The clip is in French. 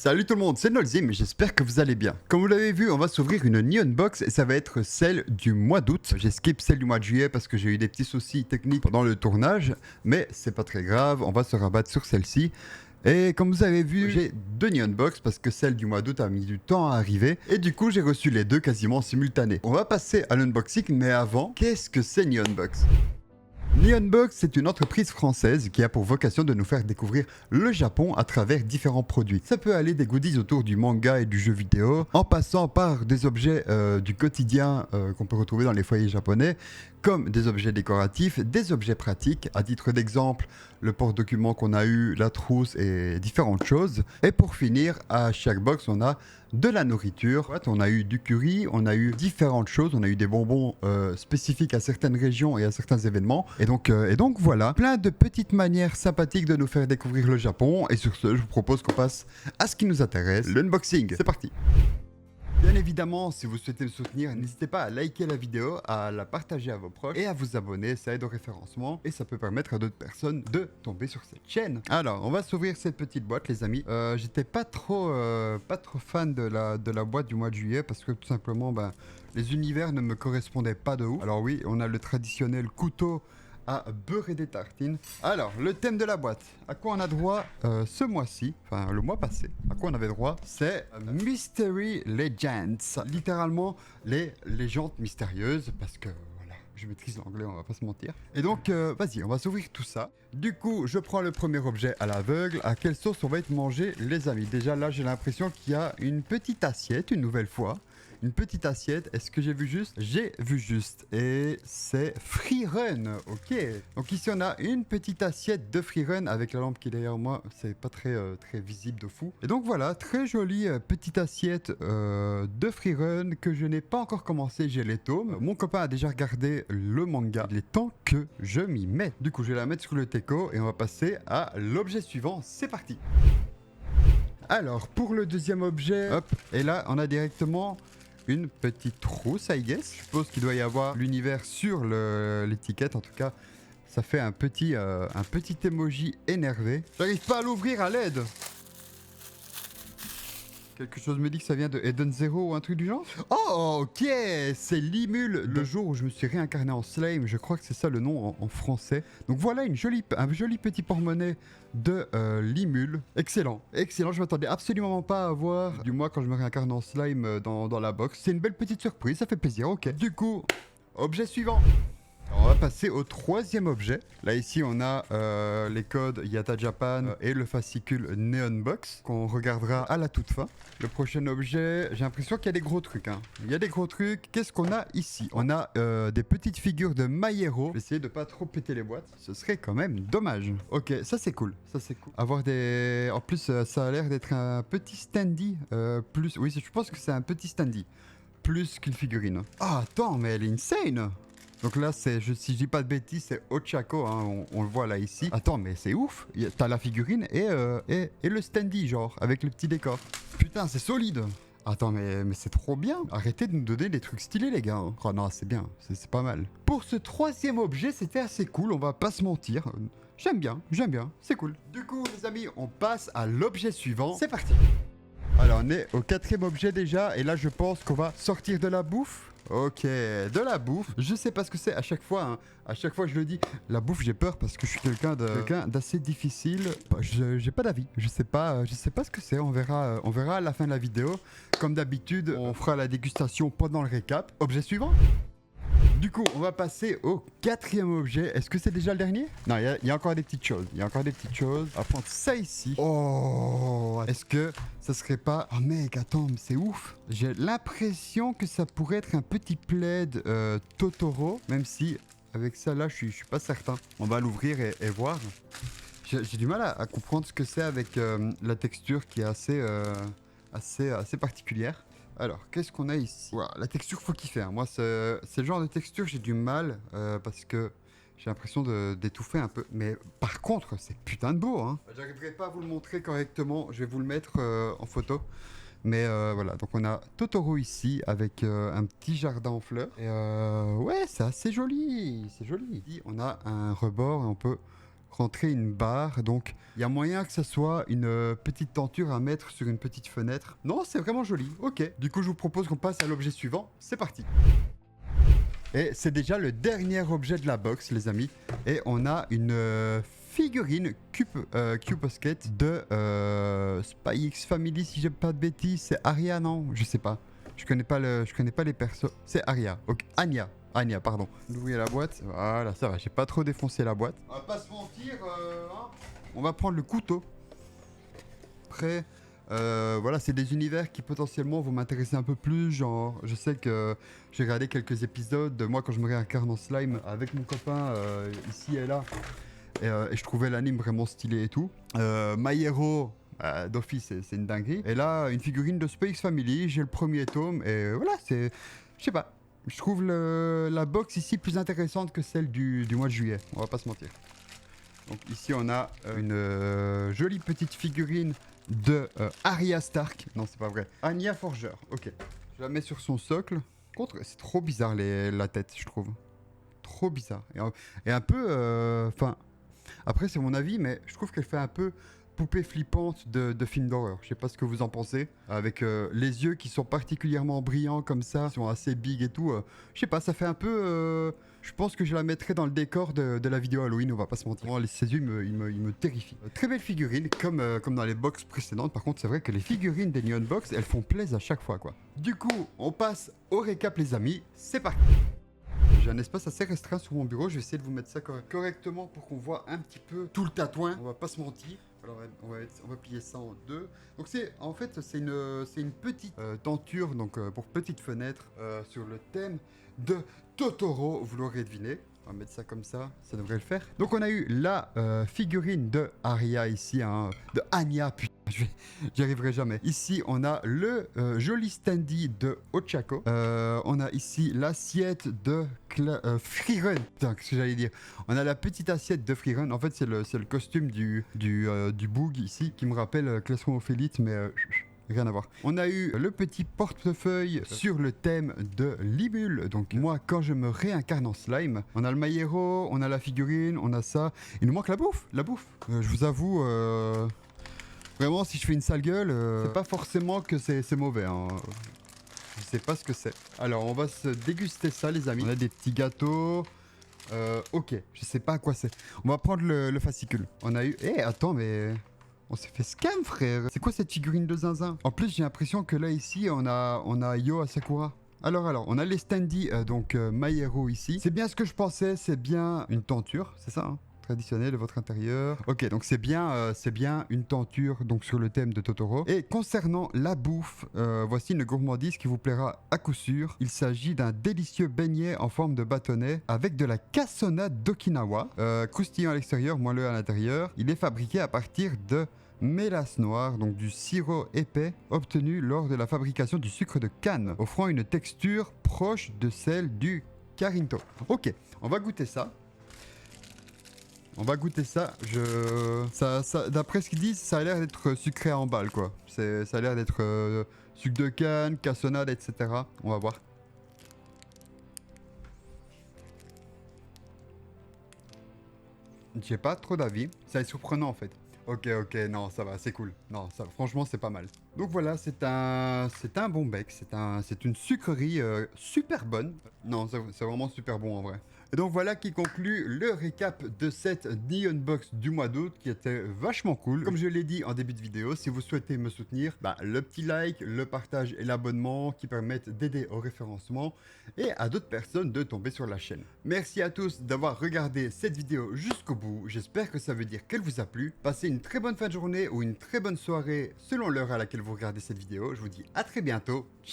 Salut tout le monde, c'est Nolzim, j'espère que vous allez bien. Comme vous l'avez vu, on va s'ouvrir une Neon Box et ça va être celle du mois d'août. J'ai skip celle du mois de juillet parce que j'ai eu des petits soucis techniques pendant le tournage, mais c'est pas très grave, on va se rabattre sur celle-ci. Et comme vous avez vu, j'ai deux Neon Box parce que celle du mois d'août a mis du temps à arriver. Et du coup, j'ai reçu les deux quasiment simultanés. On va passer à l'unboxing, mais avant, qu'est-ce que c'est Neon Box ? Neonbox, c'est une entreprise française qui a pour vocation de nous faire découvrir le Japon à travers différents produits. Ça peut aller des goodies autour du manga et du jeu vidéo, en passant par des objets du quotidien qu'on peut retrouver dans les foyers japonais, comme des objets décoratifs, des objets pratiques. À titre d'exemple, le porte-document qu'on a eu, la trousse et différentes choses. Et pour finir, à chaque box, on a de la nourriture. On a eu du curry, on a eu différentes choses, on a eu des bonbons spécifiques à certaines régions et à certains événements. Et donc voilà, plein de petites manières sympathiques de nous faire découvrir le Japon. Et sur ce, je vous propose qu'on passe à ce qui nous intéresse, l'unboxing. C'est parti. Bien évidemment, si vous souhaitez me soutenir, n'hésitez pas à liker la vidéo, à la partager à vos proches et à vous abonner, ça aide au référencement et ça peut permettre à d'autres personnes de tomber sur cette chaîne. Alors, on va s'ouvrir cette petite boîte les amis. J'étais pas trop fan de la boîte du mois de juillet parce que tout simplement, les univers ne me correspondaient pas de ouf. Alors oui, on a le traditionnel couteau à beurrer des tartines. Alors, le thème de la boîte, à quoi on a droit ce mois-ci, enfin le mois passé, à quoi on avait droit, c'est Mystery Legends. Littéralement, les légendes mystérieuses, parce que voilà, je maîtrise l'anglais, on va pas se mentir. Et donc, vas-y, on va s'ouvrir tout ça. Du coup, je prends le premier objet à l'aveugle. À quelle sauce on va être mangé, les amis? Déjà là, j'ai l'impression qu'il y a une petite assiette, une nouvelle fois. Une petite assiette, est-ce que j'ai vu juste? J'ai vu juste, et c'est Free Run, ok. Donc ici on a une petite assiette de Free Run avec la lampe qui est derrière moi, c'est pas très visible de fou. Et donc voilà, très jolie petite assiette de Free Run que je n'ai pas encore commencé, j'ai les tomes. Mon copain a déjà regardé le manga, il est temps que je m'y mette. Du coup je vais la mettre sur le teco et on va passer à l'objet suivant, c'est parti. Alors pour le deuxième objet, hop, et là on a directement une petite trousse, I guess. Je suppose qu'il doit y avoir l'univers sur l'étiquette. En tout cas, ça fait un petit emoji énervé. J'arrive pas à l'ouvrir à l'aide. Quelque chose me dit que ça vient de Eden Zero ou un truc du genre. Oh, ok, c'est Limul, le jour où je me suis réincarné en slime. Je crois que c'est ça le nom en français. Donc voilà un joli petit porte-monnaie de Limul. Excellent, excellent. Je m'attendais absolument pas à voir, du moins quand je me réincarne en slime dans la box. C'est une belle petite surprise, ça fait plaisir, ok. Du coup, objet suivant. Alors, on va passer au troisième objet. Là ici on a les codes Yata Japan et le fascicule Neon Box qu'on regardera à la toute fin. Le prochain objet, j'ai l'impression qu'il y a des gros trucs. Il y a des gros trucs. Qu'est-ce qu'on a ici? On a des petites figures de My Hero. Je vais essayer de pas trop péter les boîtes. Ce serait quand même dommage. Ok, ça c'est cool. Ça c'est cool. Avoir des... En plus ça a l'air d'être un petit standy. Plus... Oui, je pense que c'est un petit standy. Plus qu'une figurine. Ah attends, mais elle est insane. Donc là, si je dis pas de bêtises, c'est Ochako, on le voit là ici. Attends, mais c'est ouf. T'as la figurine et le standy, genre, avec le petit décor. Putain, c'est solide. Attends, mais c'est trop bien. Arrêtez de nous donner des trucs stylés, les gars. Oh non, c'est bien, c'est pas mal. Pour ce troisième objet, c'était assez cool, on va pas se mentir. J'aime bien, c'est cool. Du coup, les amis, on passe à l'objet suivant. C'est parti. Alors, on est au quatrième objet déjà, et là, je pense qu'on va sortir de la bouffe. Ok, de la bouffe. Je sais pas ce que c'est à chaque fois. À chaque fois je le dis, la bouffe j'ai peur parce que je suis quelqu'un d'assez difficile. J'ai pas d'avis. Je sais pas ce que c'est. On verra à la fin de la vidéo. Comme d'habitude, on fera la dégustation pendant le récap. Objet suivant. Du coup, on va passer au quatrième objet. Est-ce que c'est déjà le dernier? Non, il y a encore des petites choses. On va prendre ça ici. Oh, est-ce que ça serait pas... Oh mec, attends, mais c'est ouf. J'ai l'impression que ça pourrait être un petit plaid Totoro. Même si, avec ça là, je suis pas certain. On va l'ouvrir et voir. J'ai du mal à comprendre ce que c'est avec la texture qui est assez particulière. Alors, qu'est-ce qu'on a ici? Voilà, la texture, faut kiffer. Moi, c'est le genre de texture, j'ai du mal parce que j'ai l'impression d'étouffer un peu. Mais par contre, c'est putain de beau. J'arriverai pas à vous le montrer correctement. Je vais vous le mettre en photo. Mais voilà, donc on a Totoro ici avec un petit jardin en fleurs. Et ouais, c'est assez joli. C'est joli. On a un rebord et on peut rentrer une barre. Donc il y a moyen que ça soit une petite tenture à mettre sur une petite fenêtre. Non, c'est vraiment joli. Ok. Du coup, je vous propose qu'on passe à l'objet suivant. C'est parti. Et c'est déjà le dernier objet de la box, les amis. Et on a une figurine Cubosket de Spy X Family, si j'ai pas de bêtises. C'est Aria, non? Je sais pas. Je connais pas les persos. C'est Aria. Ok, Anya, pardon. Ouvrir la boîte. Voilà, ça va. J'ai pas trop défoncé la boîte. On va pas se mentir. Hein, on va prendre le couteau. Après, voilà, c'est des univers qui potentiellement vont m'intéresser un peu plus. Genre, je sais que j'ai regardé quelques épisodes de moi quand je me réincarne en slime avec mon copain ici et là. Et je trouvais l'anime vraiment stylé et tout. My Hero, d'office, c'est une dinguerie. Et là, une figurine de Spy X Family. J'ai le premier tome. Et voilà, c'est. Je sais pas. Je trouve la box ici plus intéressante que celle du mois de juillet. On va pas se mentir. Donc ici, on a une jolie petite figurine de Arya Stark. Non, c'est pas vrai. Anya Forger. Ok. Je la mets sur son socle. Contre, c'est trop bizarre la tête, je trouve. Trop bizarre. Et un peu... Enfin... après, c'est mon avis, mais je trouve qu'elle fait un peu poupée flippante de film d'horreur. Je sais pas ce que vous en pensez. Avec les yeux qui sont particulièrement brillants comme ça, qui sont assez big et tout. Je sais pas, ça fait un peu... je pense que je la mettrai dans le décor de la vidéo Halloween, on va pas se mentir. Ces yeux, ils me terrifient. Très belle figurine, comme dans les box précédentes. Par contre, c'est vrai que les figurines des Neon Box, elles font plaisir à chaque fois, quoi. Du coup, on passe au récap, les amis. C'est parti. J'ai un espace assez restreint sur mon bureau. Je vais essayer de vous mettre ça correctement pour qu'on voit un petit peu tout le tatouin. On va pas se mentir. Alors, on va plier ça en deux. Donc, en fait, c'est une petite tenture, donc pour petite fenêtre, sur le thème de Totoro. Vous l'aurez deviné. On va mettre ça comme ça devrait le faire. Donc on a eu la figurine de Aria ici, hein, de Anya, putain, j'y arriverai jamais. Ici on a le joli standy de Ochako. On a ici l'assiette de Freerun. Putain, qu'est-ce que j'allais dire? On a la petite assiette de Freerun. En fait c'est le costume du Boog ici, qui me rappelle Classroom of Elite, mais... rien à voir. On a eu le petit portefeuille sur le thème de Libule. Donc moi, quand je me réincarne en slime, on a le My Hero, on a la figurine, on a ça. Il nous manque la bouffe. Je vous avoue, vraiment, si je fais une sale gueule, c'est pas forcément que c'est mauvais. Hein. Je sais pas ce que c'est. Alors, on va se déguster ça, les amis. On a des petits gâteaux. Ok, je sais pas à quoi c'est. On va prendre le fascicule. On a eu... attends, mais... on s'est fait scam, frère. C'est quoi cette figurine de zinzin? En plus, j'ai l'impression que là, ici, on a Yo Asakura. Alors, on a les standees, donc My Hero ici. C'est bien ce que je pensais, c'est bien une tenture, c'est ça, hein, traditionnelle de votre intérieur. Ok, donc c'est bien une tenture donc sur le thème de Totoro. Et concernant la bouffe, voici une gourmandise qui vous plaira à coup sûr. Il s'agit d'un délicieux beignet en forme de bâtonnet avec de la cassonade d'Okinawa, croustillant à l'extérieur, moelleux à l'intérieur. Il est fabriqué à partir de mélasse noire, donc du sirop épais obtenu lors de la fabrication du sucre de canne, offrant une texture proche de celle du Carinto. Ok, on va goûter ça. D'après ce qu'ils disent, ça a l'air d'être sucré à emballe, quoi. Ça a l'air d'être sucre de canne, cassonade, etc. On va voir. J'ai pas trop d'avis. Ça est surprenant, en fait. Ok, non, ça va, c'est cool. Non, ça, franchement, c'est pas mal. Donc voilà, c'est un bon bec, c'est une sucrerie super bonne. Non, c'est vraiment super bon en vrai. Et donc voilà qui conclut le récap de cette Neon Box du mois d'août qui était vachement cool. Comme je l'ai dit en début de vidéo, si vous souhaitez me soutenir, le petit like, le partage et l'abonnement qui permettent d'aider au référencement et à d'autres personnes de tomber sur la chaîne. Merci à tous d'avoir regardé cette vidéo jusqu'au bout. J'espère que ça veut dire qu'elle vous a plu. Passez une très bonne fin de journée ou une très bonne soirée selon l'heure à laquelle vous regardez cette vidéo. Je vous dis à très bientôt. Ciao.